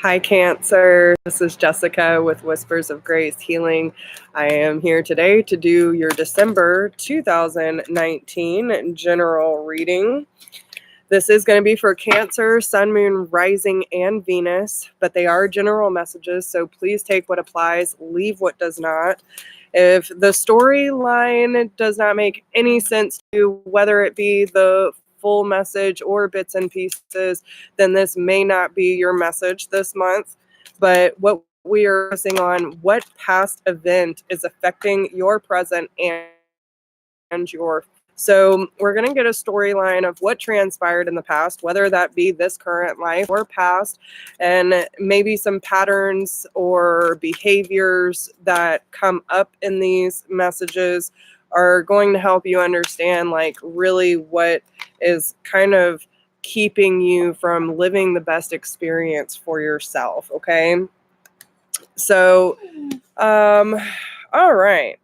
Hi, Cancer. This is Jessica with Whispers of Grace Healing. I am here today to do your December 2019 general reading. This is going to be for Cancer, Sun, Moon, Rising, and Venus, but they are general messages, so please take what applies, leave what does not. If the storyline does not make any sense to you, whether it be the full message or bits and pieces, then this may not be your message this month. But what we are focusing on, what past event is affecting your present and your. So we're going to get a storyline of what transpired in the past, whether that be this current life or past, and maybe some patterns or behaviors that come up in these messages are going to help you understand like really what is kind of keeping you from living the best experience for yourself. Okay. So, all right.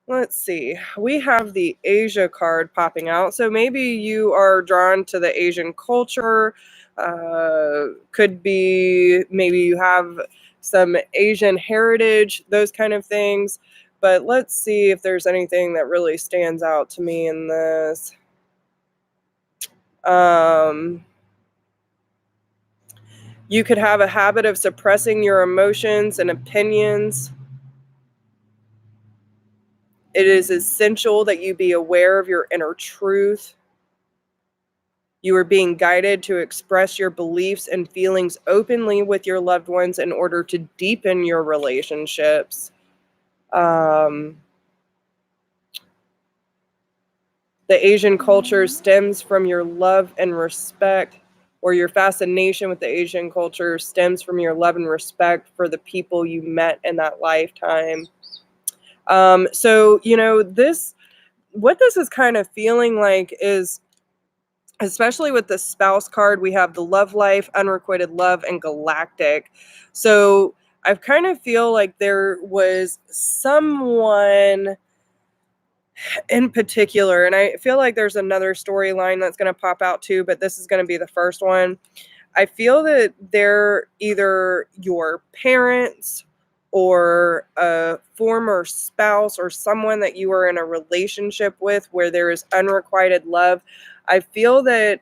Let's see. We have the Asia card popping out. So maybe you are drawn to the Asian culture. Could be maybe you have some Asian heritage, those kind of things. But let's see if there's anything that really stands out to me in this. You could have a habit of suppressing your emotions and opinions. It is essential that you be aware of your inner truth. You are being guided to express your beliefs and feelings openly with your loved ones in order to deepen your relationships. The Asian culture stems from your love and respect, or your fascination with the Asian culture stems from your love and respect for the people you met in that lifetime. So, what this is kind of feeling like is, especially with the spouse card, we have the love life, unrequited love, and galactic. So I kind of feel like there was someone in particular, and I feel like there's another storyline that's going to pop out too, but this is going to be the first one. I feel that they're either your parents or a former spouse or someone that you were in a relationship with where there is unrequited love. I feel that,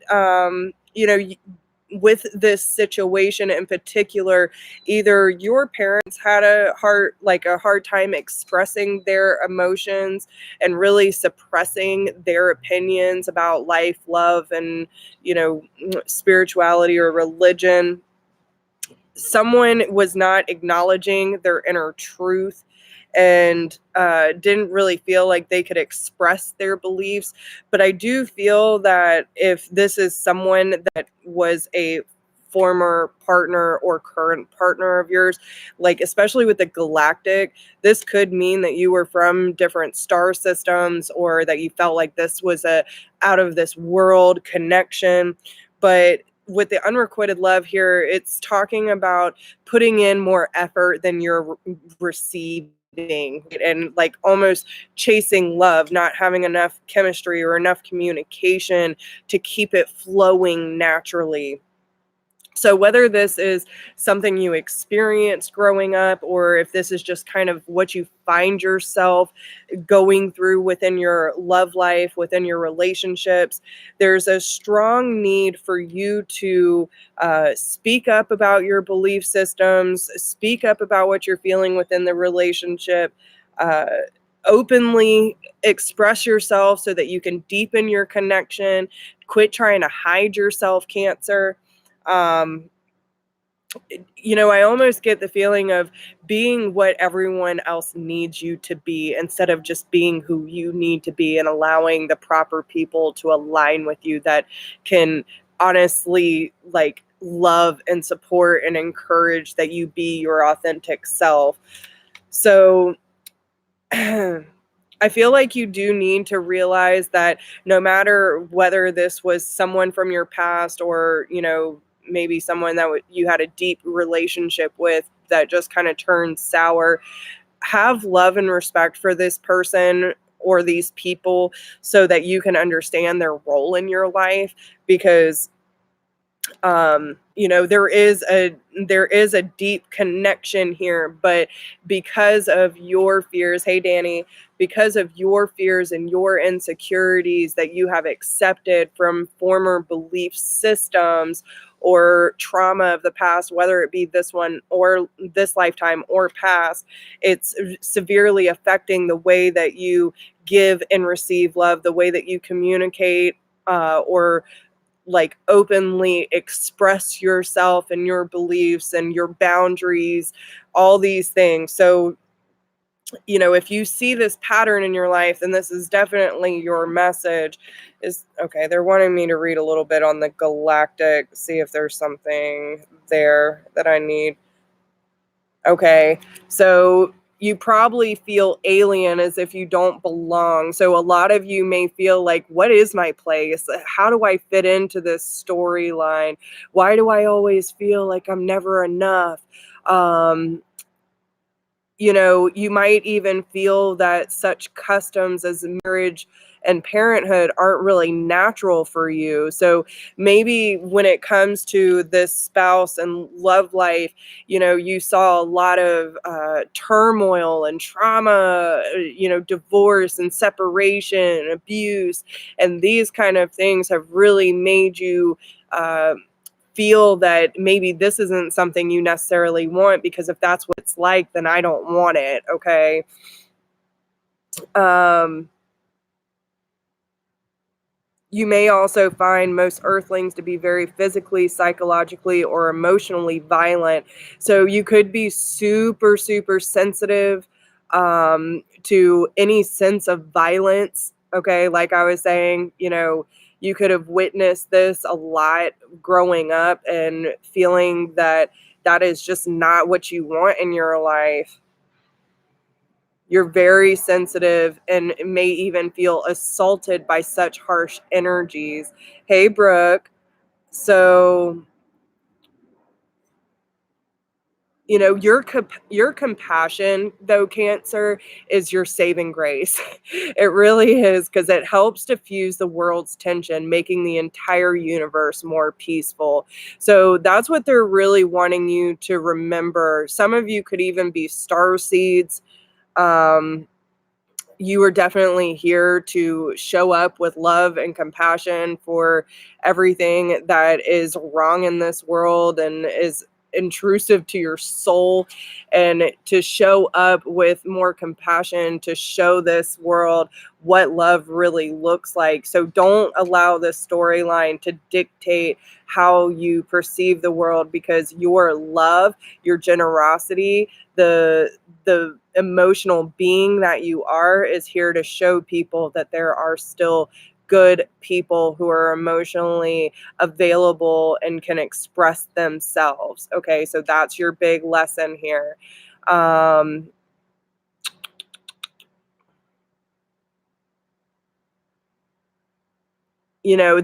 with this situation in particular, either your parents had a hard time expressing their emotions and really suppressing their opinions about life, love, and spirituality or religion. Someone was not acknowledging their inner truth and didn't really feel like they could express their beliefs. But I do feel that if this is someone that was a former partner or current partner of yours, like especially with the galactic, this could mean that you were from different star systems or that you felt like this was a out of this world connection. But with the unrequited love here, it's talking about putting in more effort than you're receiving, and like almost chasing love, not having enough chemistry or enough communication to keep it flowing naturally. So whether this is something you experienced growing up, or if this is just kind of what you find yourself going through within your love life, within your relationships, there's a strong need for you to speak up about your belief systems, speak up about what you're feeling within the relationship, openly express yourself so that you can deepen your connection. Quit trying to hide yourself, Cancer. I almost get the feeling of being what everyone else needs you to be instead of just being who you need to be, and allowing the proper people to align with you that can honestly like love and support and encourage that you be your authentic self. So I feel like you do need to realize that no matter whether this was someone from your past or, maybe someone that you had a deep relationship with that just kind of turned sour, have love and respect for this person or these people so that you can understand their role in your life. Because There is a deep connection here, but because of your fears, hey Danny, because of your fears and your insecurities that you have accepted from former belief systems or trauma of the past, whether it be this one or this lifetime or past, it's severely affecting the way that you give and receive love, the way that you communicate, or like openly express yourself and your beliefs and your boundaries, all these things. So, if you see this pattern in your life, then this is definitely your message. Is okay, they're wanting me to read a little bit on the galactic, see if there's something there that I need. Okay, so you probably feel alien, as if you don't belong. So a lot of you may feel like, what is my place? How do I fit into this storyline? Why do I always feel like I'm never enough? Um, you might even feel that such customs as marriage and parenthood aren't really natural for you. So maybe when it comes to this spouse and love life, you saw a lot of turmoil and trauma, divorce and separation, abuse, and these kind of things have really made you feel that maybe this isn't something you necessarily want, because if that's what it's like, then I don't want it. Okay. You may also find most earthlings to be very physically, psychologically, or emotionally violent. So you could be super, super sensitive to any sense of violence. Okay. Like I was saying, you could have witnessed this a lot growing up and feeling that that is just not what you want in your life. You're very sensitive and may even feel assaulted by such harsh energies. Hey, Brooke. So, your compassion, though, Cancer, is your saving grace. It really is, because it helps diffuse the world's tension, making the entire universe more peaceful. So that's what they're really wanting you to remember. Some of you could even be star seeds. You are definitely here to show up with love and compassion for everything that is wrong in this world and is intrusive to your soul, and to show up with more compassion, to show this world what love really looks like. So don't allow this storyline to dictate how you perceive the world, because your love, your generosity, the emotional being that you are, is here to show people that there are still good people who are emotionally available and can express themselves. Okay, so that's your big lesson here.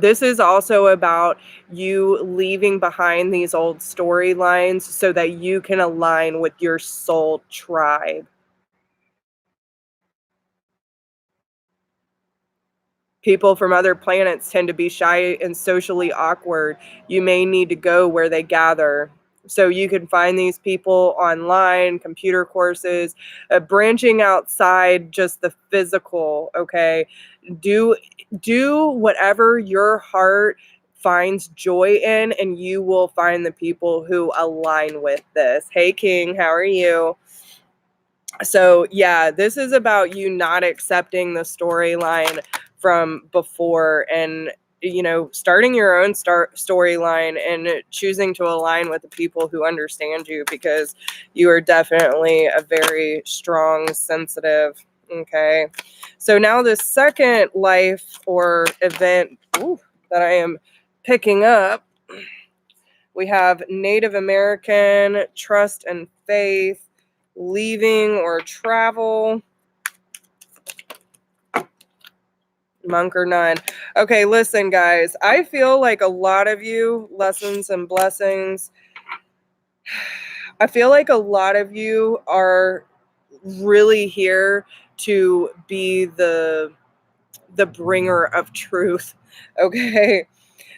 This is also about you leaving behind these old storylines so that you can align with your soul tribe. People from other planets tend to be shy and socially awkward. You may need to go where they gather. So you can find these people online, computer courses, branching outside just the physical. Okay, do whatever your heart finds joy in, and you will find the people who align with this. Hey, King, how are you? So yeah, this is about you not accepting the storyline from before, and starting your own storyline and choosing to align with the people who understand you, because you are definitely a very strong, sensitive. Okay, so now the second life or event that I am picking up, we have Native American, trust and faith, leaving or travel, monk or nun. Okay, listen, guys, I feel like a lot of you, lessons and blessings, I feel like a lot of you are really here to be the bringer of truth. Okay,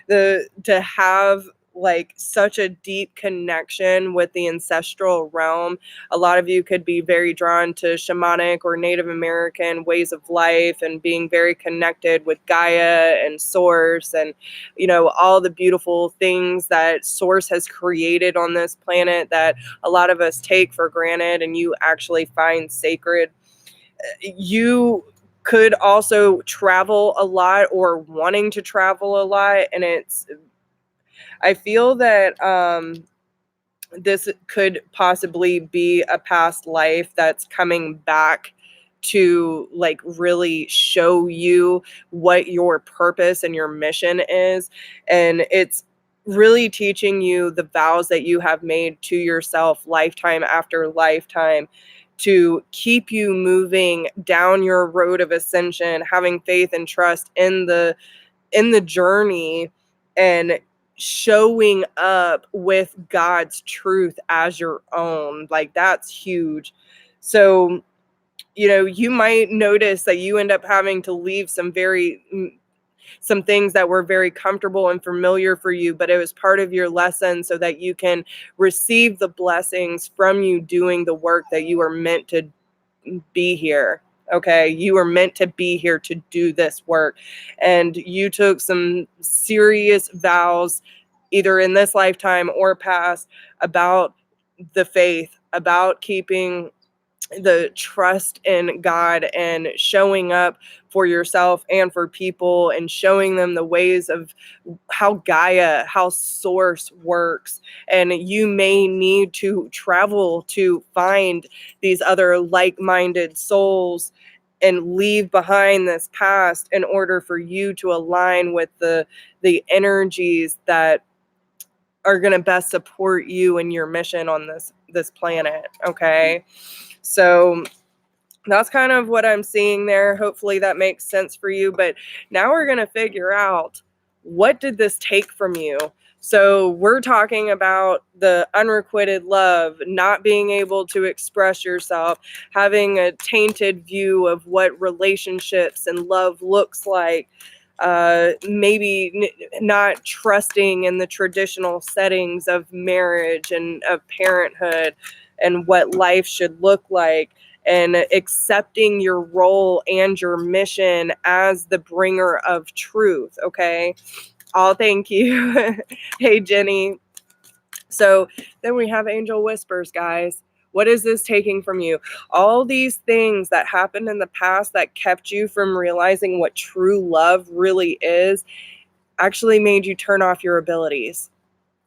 to have like such a deep connection with the ancestral realm. A lot of you could be very drawn to shamanic or Native American ways of life and being very connected with Gaia and Source and, you know, all the beautiful things that Source has created on this planet that a lot of us take for granted and you actually find sacred. You could also travel a lot or wanting to travel a lot, and I feel that this could possibly be a past life that's coming back to like really show you what your purpose and your mission is. And it's really teaching you the vows that you have made to yourself lifetime after lifetime to keep you moving down your road of ascension, having faith and trust in the journey and showing up with God's truth as your own. Like that's huge. So, you know, you might notice that you end up having to leave some things that were very comfortable and familiar for you, but it was part of your lesson so that you can receive the blessings from you doing the work that you are meant to be here. Okay, you were meant to be here to do this work, and you took some serious vows either in this lifetime or past about the faith, about keeping the trust in God and showing up for yourself and for people and showing them the ways of how Gaia, how Source works. And you may need to travel to find these other like-minded souls and leave behind this past in order for you to align with the energies that are going to best support you and your mission on this planet. Okay, so that's kind of what I'm seeing there. Hopefully that makes sense for you. But now we're going to figure out, what did this take from you? So we're talking about the unrequited love, not being able to express yourself, having a tainted view of what relationships and love looks like, maybe not trusting in the traditional settings of marriage and of parenthood and what life should look like, and accepting your role and your mission as the bringer of truth. Okay. Oh, thank you. Hey, Jenny. So then we have angel whispers, guys. What is this taking from you? All these things that happened in the past that kept you from realizing what true love really is actually made you turn off your abilities.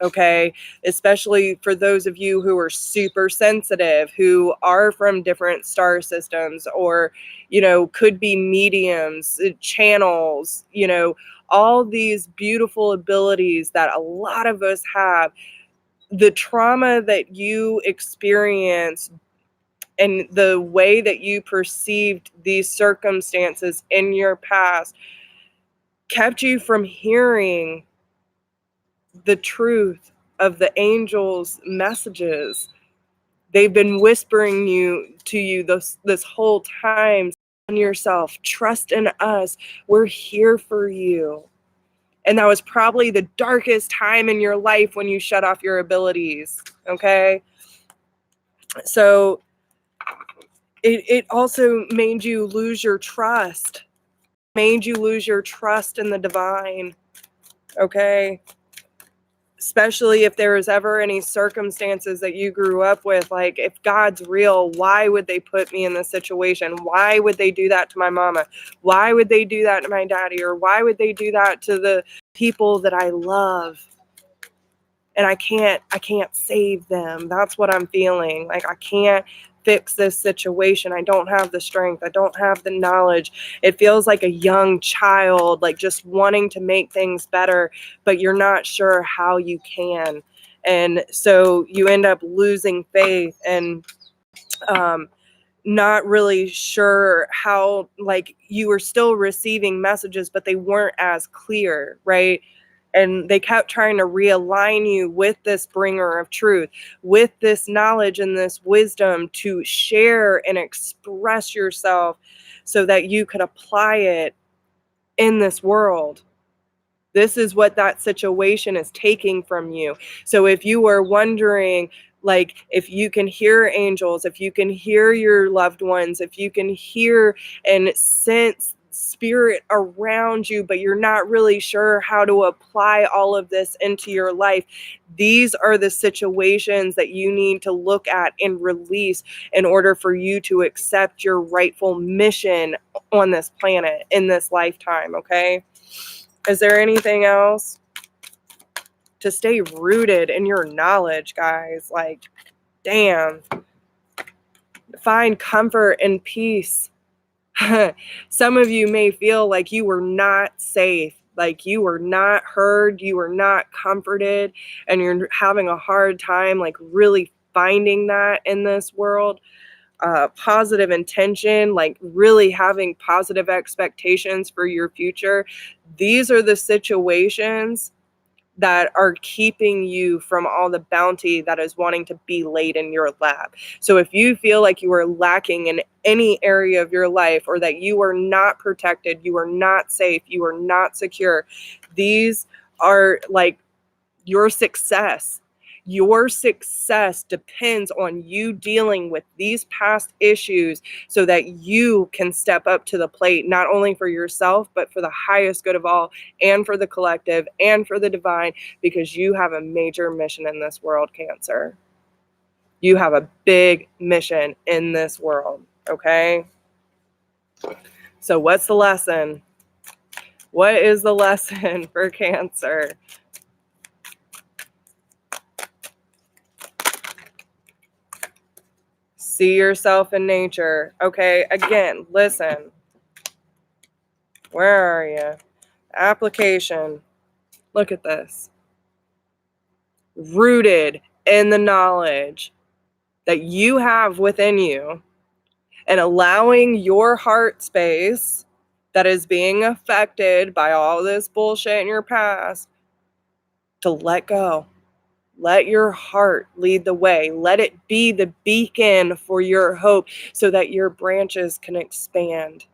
Okay, especially for those of you who are super sensitive, who are from different star systems, or, you know, could be mediums, channels, you know, all these beautiful abilities that a lot of us have. The trauma that you experienced and the way that you perceived these circumstances in your past kept you from hearing the truth of the angels' messages. They've been whispering to you this whole time. On yourself, trust in us. We're here for you. And that was probably the darkest time in your life when you shut off your abilities. Okay. So it also made you lose your trust, made you lose your trust in the divine. Okay. Especially if there was ever any circumstances that you grew up with, like, if God's real, why would they put me in this situation? Why would they do that to my mama? Why would they do that to my daddy? Or why would they do that to the people that I love? And I can't save them. That's what I'm feeling. Like, I can't fix this situation. I don't have the strength. I don't have the knowledge. It feels like a young child, like just wanting to make things better, but you're not sure how you can. And so you end up losing faith and not really sure how, like, you were still receiving messages, but they weren't as clear, right? And they kept trying to realign you with this bringer of truth, with this knowledge and this wisdom to share and express yourself so that you could apply it in this world. This is what that situation is taking from you. So if you are wondering, like, if you can hear angels, if you can hear your loved ones, if you can hear and sense spirit around you, but you're not really sure how to apply all of this into your life, these are the situations that you need to look at and release in order for you to accept your rightful mission on this planet in this lifetime, okay? Is there anything else? To stay rooted in your knowledge, guys. Like, damn. Find comfort and peace. Some of you may feel like you were not safe, like you were not heard, you were not comforted, and you're having a hard time, like, really finding that in this world. Positive intention, like really having positive expectations for your future. These are the situations that are keeping you from all the bounty that is wanting to be laid in your lap. So if you feel like you are lacking in any area of your life, or that you are not protected, you are not safe, you are not secure, these are like your success. Your success depends on you dealing with these past issues so that you can step up to the plate, not only for yourself, but for the highest good of all, and for the collective, and for the divine, because you have a major mission in this world, Cancer. You have a big mission in this world, okay? So what's the lesson? What is the lesson for Cancer? See yourself in nature. Okay, again, listen. Where are you? Application. Look at this. Rooted in the knowledge that you have within you, and allowing your heart space that is being affected by all this bullshit in your past to let go. Let your heart lead the way. Let it be the beacon for your hope so that your branches can expand,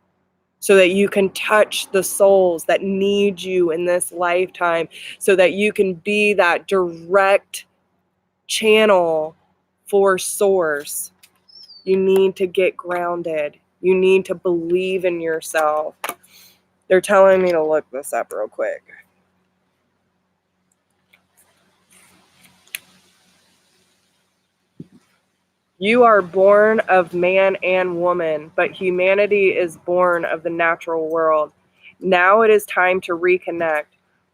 so that you can touch the souls that need you in this lifetime, so that you can be that direct channel for source. You need to get grounded. You need to believe in yourself. They're telling me to look this up real quick. You are born of man and woman, but humanity is born of the natural world. Now it is time to reconnect.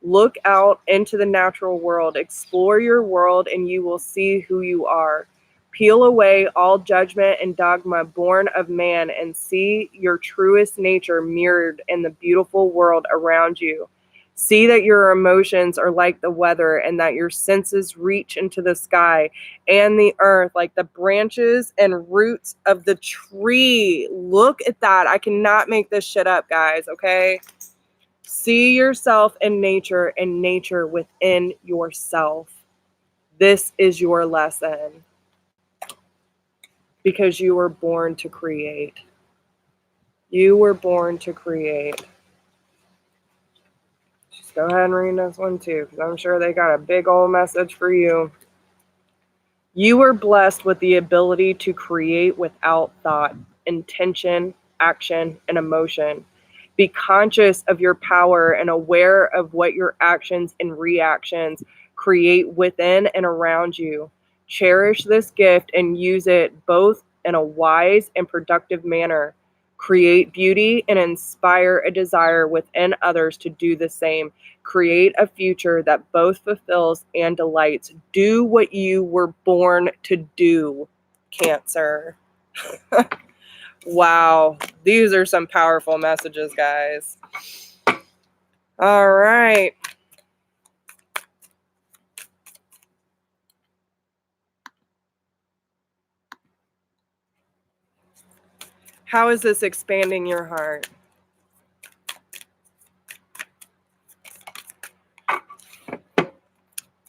Look out into the natural world, explore your world, and you will see who you are. Peel away all judgment and dogma born of man and see your truest nature mirrored in the beautiful world around you. See that your emotions are like the weather, and that your senses reach into the sky and the earth like the branches and roots of the tree. Look at that. I cannot make this shit up, guys, okay? See yourself in nature, and nature within yourself. This is your lesson, because you were born to create. You were born to create. Just go ahead and read this one too, because I'm sure they got a big old message for you. You are blessed with the ability to create without thought, intention, action, and emotion. Be conscious of your power and aware of what your actions and reactions create within and around you. Cherish this gift and use it both in a wise and productive manner. Create beauty and inspire a desire within others to do the same. Create a future that both fulfills and delights. Do what you were born to do, Cancer. Wow. These are some powerful messages, guys. All right. How is this expanding your heart?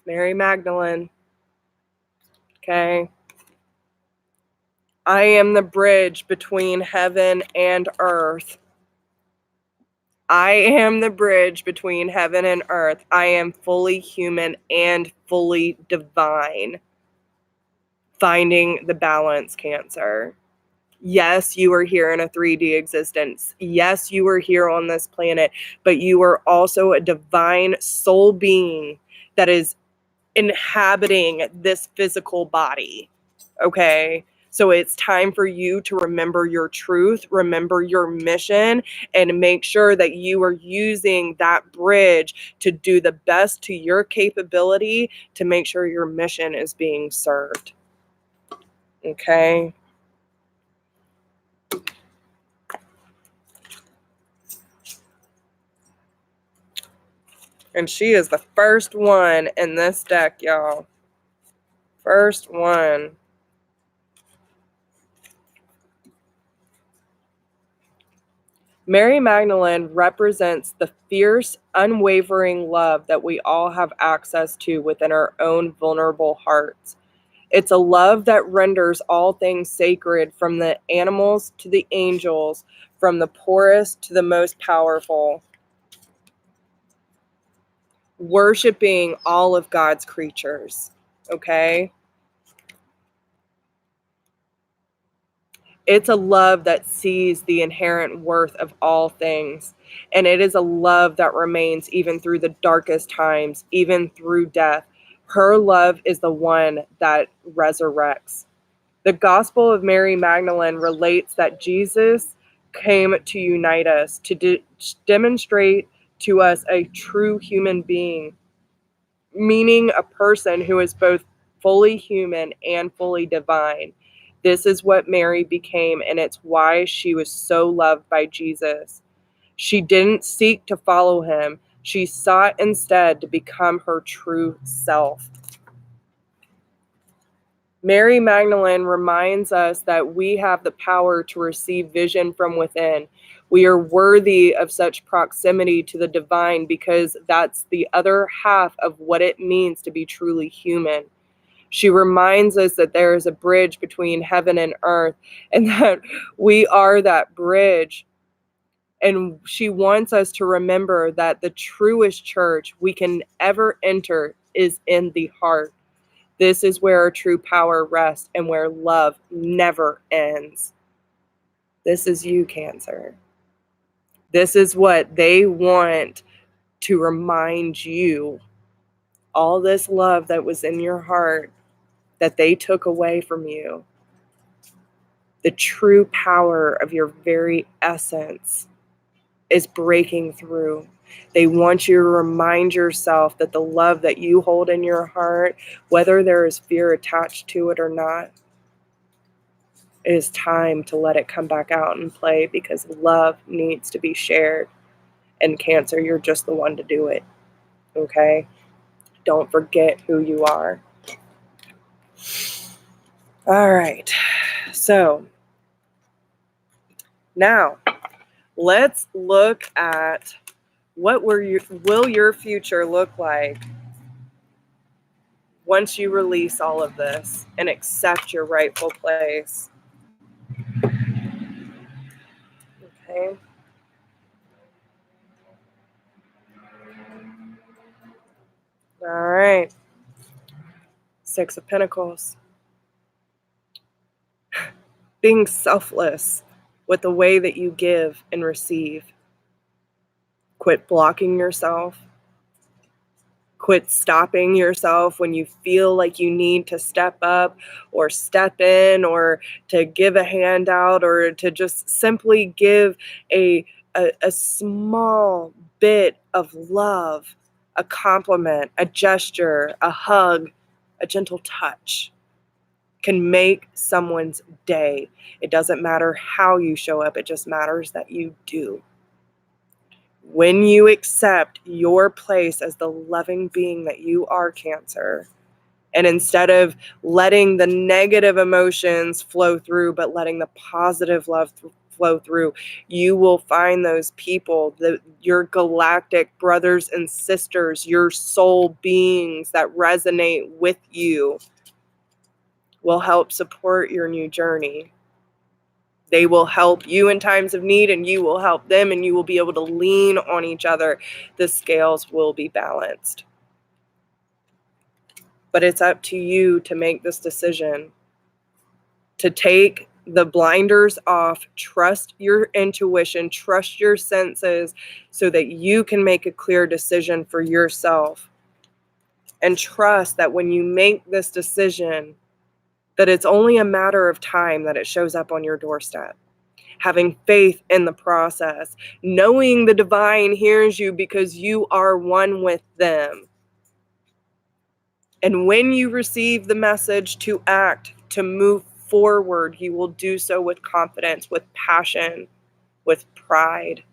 Mary Magdalene. Okay. I am the bridge between heaven and earth. I am the bridge between heaven and earth. I am fully human and fully divine. Finding the balance, Cancer. Yes, you are here in a 3D existence. Yes, you are here on this planet, but you are also a divine soul being that is inhabiting this physical body. Okay? So it's time for you to remember your truth, remember your mission, and make sure that you are using that bridge to do the best to your capability to make sure your mission is being served. Okay? And she is the first one in this deck, y'all. First one. Mary Magdalene represents the fierce, unwavering love that we all have access to within our own vulnerable hearts. It's a love that renders all things sacred, from the animals to the angels, from the poorest to the most powerful, worshiping all of God's creatures. Okay? It's a love that sees the inherent worth of all things. And it is a love that remains even through the darkest times, even through death. Her love is the one that resurrects. The Gospel of Mary Magdalene relates that Jesus came to unite us, to demonstrate to us a true human being, meaning a person who is both fully human and fully divine. This is what Mary became, and it's why she was so loved by Jesus. She didn't seek to follow him. She sought instead to become her true self. Mary Magdalene reminds us that we have the power to receive vision from within. We are worthy of such proximity to the divine because that's the other half of what it means to be truly human. She reminds us that there is a bridge between heaven and earth, and that we are that bridge. And she wants us to remember that the truest church we can ever enter is in the heart. This is where our true power rests and where love never ends. This is you, Cancer. This is what they want to remind you. All this love that was in your heart that they took away from you. The true power of your very essence is breaking through. They want you to remind yourself that the love that you hold in your heart, whether there is fear attached to it or not, it is time to let it come back out and play, because love needs to be shared. And Cancer, you're just the one to do it. Okay? Don't forget who you are. All right. So now let's look at what will your future look like once you release all of this and accept your rightful place. Okay. All right. Six of Pentacles. Being selfless with the way that you give and receive. Quit blocking yourself. Quit stopping yourself when you feel like you need to step up or step in or to give a handout or to just simply give a small bit of love, a compliment, a gesture, a hug, a gentle touch can make someone's day. It doesn't matter how you show up. It just matters that you do. When you accept your place as the loving being that you are, Cancer, and instead of letting the negative emotions flow through, but letting the positive love flow through, you will find those people, your galactic brothers and sisters, your soul beings that resonate with you, will help support your new journey. They will help you in times of need, and you will help them, and you will be able to lean on each other. The scales will be balanced. But it's up to you to make this decision, to take the blinders off, trust your intuition, trust your senses, so that you can make a clear decision for yourself. And trust that when you make this decision, that it's only a matter of time that it shows up on your doorstep. Having faith in the process, knowing the divine hears you because you are one with them. And when you receive the message to act, to move forward, you will do so with confidence, with passion, with pride.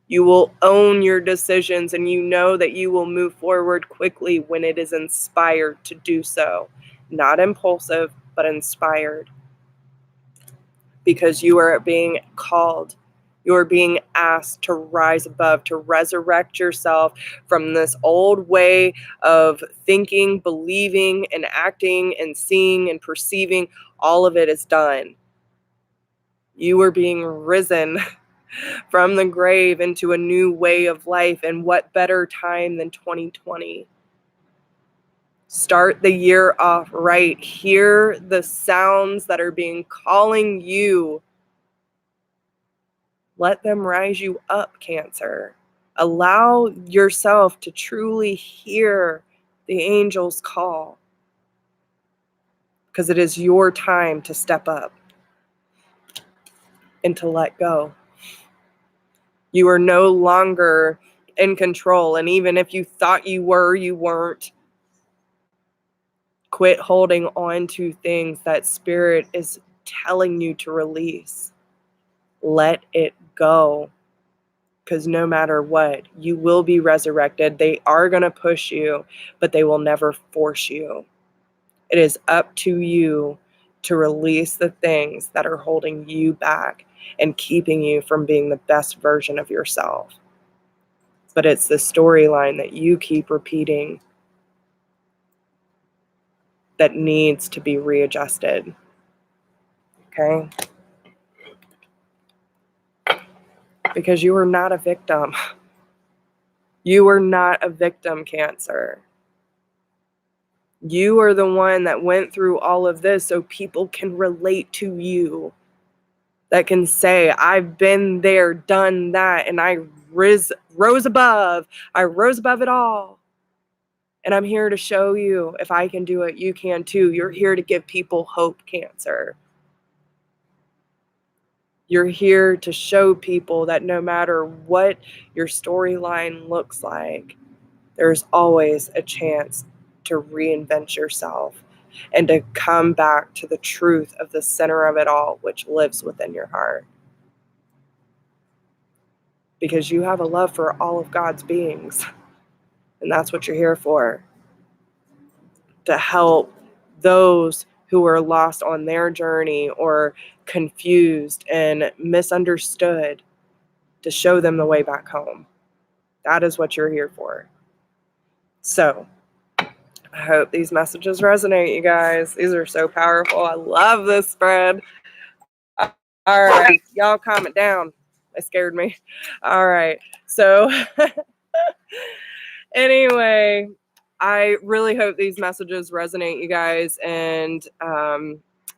You will own your decisions, and you know that you will move forward quickly when it is inspired to do so. Not impulsive, but inspired. Because you are being called. You are being asked to rise above, to resurrect yourself from this old way of thinking, believing, and acting, and seeing, and perceiving. All of it is done. You are being risen from the grave into a new way of life. And what better time than 2020? Start the year off right. Hear the sounds that are being calling you. Let them rise you up, Cancer. Allow yourself to truly hear the angels call, because it is your time to step up and to let go. You are no longer in control, and even if you thought you were, you weren't. Quit holding on to things that Spirit is telling you to release. Let it go. Because no matter what, you will be resurrected. They are going to push you, but they will never force you. It is up to you to release the things that are holding you back and keeping you from being the best version of yourself. But it's the storyline that you keep repeating that needs to be readjusted. Okay? Because you are not a victim. You are not a victim, Cancer. You are the one that went through all of this so people can relate to you. That can say, I've been there, done that, and I rose above. I rose above it all. And I'm here to show you, if I can do it, you can too. You're here to give people hope, Cancer. You're here to show people that no matter what your storyline looks like, there's always a chance to reinvent yourself and to come back to the truth of the center of it all, which lives within your heart. Because you have a love for all of God's beings. And that's what you're here for. To help those who are lost on their journey or confused and misunderstood, to show them the way back home. That is what you're here for. So, I hope these messages resonate, you guys. These are so powerful. I love this spread. All right, y'all comment down. It scared me. All right, so anyway, I really hope these messages resonate, you guys. And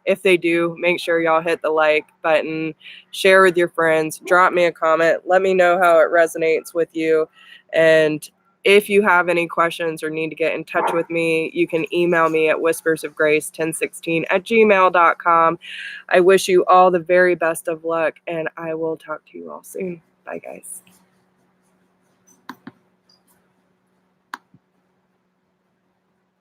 if they do, make sure y'all hit the like button, share with your friends, drop me a comment, let me know how it resonates with you. And if you have any questions or need to get in touch with me, you can email me at whispersofgrace1016@gmail.com. I wish you all the very best of luck, and I will talk to you all soon. Bye, guys.